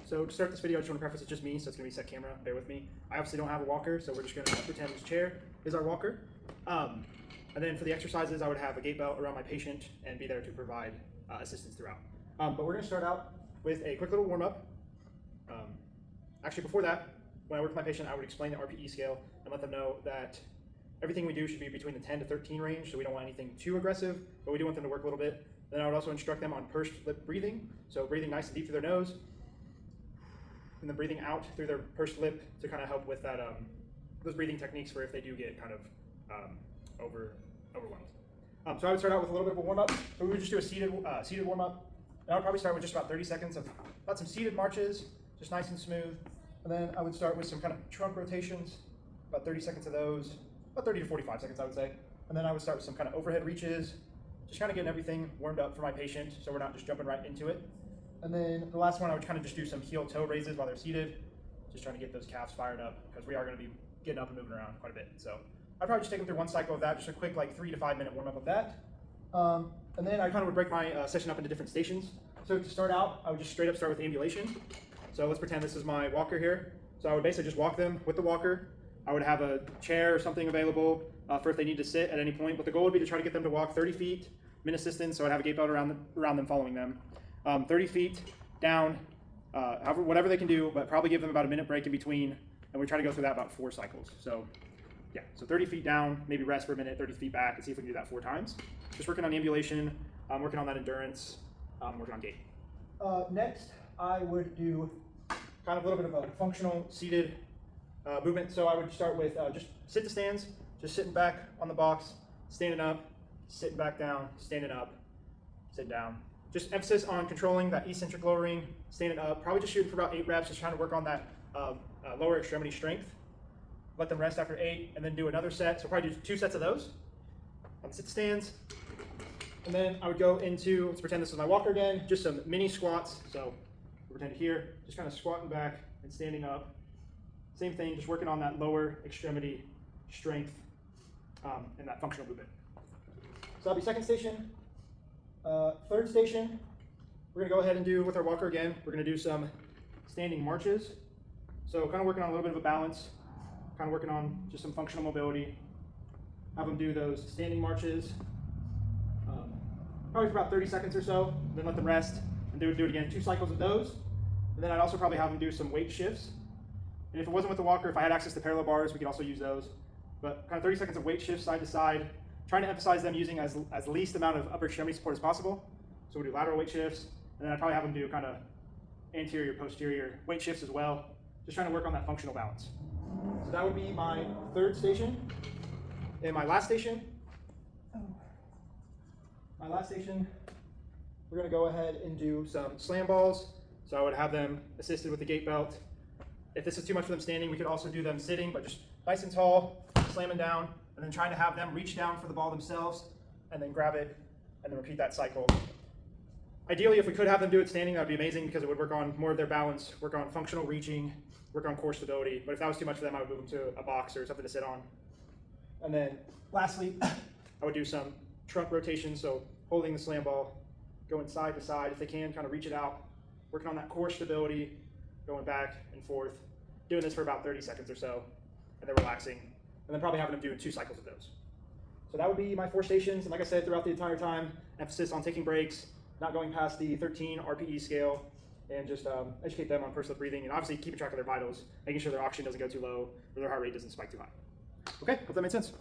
So to start this video, I just want to preface it's just me, so it's going to be set camera, bear with me. I obviously don't have a walker, so we're just going to pretend this chair is our walker. And then for the exercises, I would have a gait belt around my patient and be there to provide assistance throughout. But we're going to start out with a quick little warm-up. Actually, before that, when I work with my patient, I would explain the RPE scale and let them know that everything we do should be between the 10 to 13 range, so we don't want anything too aggressive, but we do want them to work a little bit. Then I would also instruct them on pursed lip breathing, so breathing nice and deep through their nose, and then breathing out through their pursed lip to kind of help with that those breathing techniques for if they do get kind of overwhelmed. So I would start out with a little bit of a warm-up. So we would just do a seated warm-up, and I would probably start with just about 30 seconds of about some seated marches, just nice and smooth. And then I would start with some kind of trunk rotations, about 30 seconds of those, about 30 to 45 seconds I would say. And then I would start with some kind of overhead reaches, just kind of getting everything warmed up for my patient so we're not just jumping right into it. And then the last one I would kind of just do some heel-toe raises while they're seated, just trying to get those calves fired up because we are going to be getting up and moving around quite a bit. So I'd probably just take them through one cycle of that, just a quick like 3 to 5 minute warm-up of that. And then I kind of would break my session up into different stations. So to start out, I would just straight up start with ambulation. So let's pretend this is my walker here. So I would basically just walk them with the walker. I would have a chair or something available for if they need to sit at any point, but the goal would be to try to get them to walk 30 feet, min assistance, so I'd have a gait belt around them following them. 30 feet down, whatever they can do, but probably give them about a minute break in between, and we try to go through that about 4 cycles. So yeah, so 30 feet down, maybe rest for a minute, 30 feet back, and see if we can do that 4 times. Just working on ambulation, working on that endurance, working on gait. Next, I would do kind of a little bit of a functional seated movement. So I would start with just sit to stands, just sitting back on the box, standing up, sitting back down, standing up, sitting down. Just emphasis on controlling that eccentric lowering, standing up, probably just shooting for about 8 reps, just trying to work on that lower extremity strength. Let them rest after 8, and then do another set. So probably do 2 sets of those on sit stands. And then I would go into, let's pretend this is my walker again, just some mini squats. So pretend here, just kind of squatting back and standing up. Same thing, just working on that lower extremity strength and that functional movement. So that'll be second station. Third station, we're gonna go ahead and do with our walker again, we're gonna do some standing marches. So kind of working on a little bit of a balance, kind of working on just some functional mobility. Have them do those standing marches, probably for about 30 seconds or so, then let them rest and do it again, 2 cycles of those. And then I'd also probably have them do some weight shifts. And if it wasn't with the walker, if I had access to parallel bars, we could also use those. But kind of 30 seconds of weight shifts side to side, trying to emphasize them using as least amount of upper extremity support as possible. So we'll do lateral weight shifts, and then I'd probably have them do kind of anterior, posterior weight shifts as well, just trying to work on that functional balance. So that would be my third station. And my last station, we're gonna go ahead and do some slam balls. So I would have them assisted with the gait belt. If this is too much for them standing, we could also do them sitting, but just nice and tall, slamming down, and then trying to have them reach down for the ball themselves, and then grab it, and then repeat that cycle. Ideally, if we could have them do it standing, that would be amazing because it would work on more of their balance, work on functional reaching, work on core stability. But if that was too much for them, I would move them to a box or something to sit on. And then lastly, I would do some trunk rotations, so holding the slam ball, going side to side if they can, kind of reach it out, working on that core stability, going back and forth, doing this for about 30 seconds or so, and then relaxing, and then probably having them do 2 cycles of those. So that would be my 4 stations, and like I said, throughout the entire time, emphasis on taking breaks, not going past the 13 RPE scale, and just educate them on pursed lip breathing, and obviously keeping track of their vitals, making sure their oxygen doesn't go too low, or their heart rate doesn't spike too high. Okay, hope that made sense.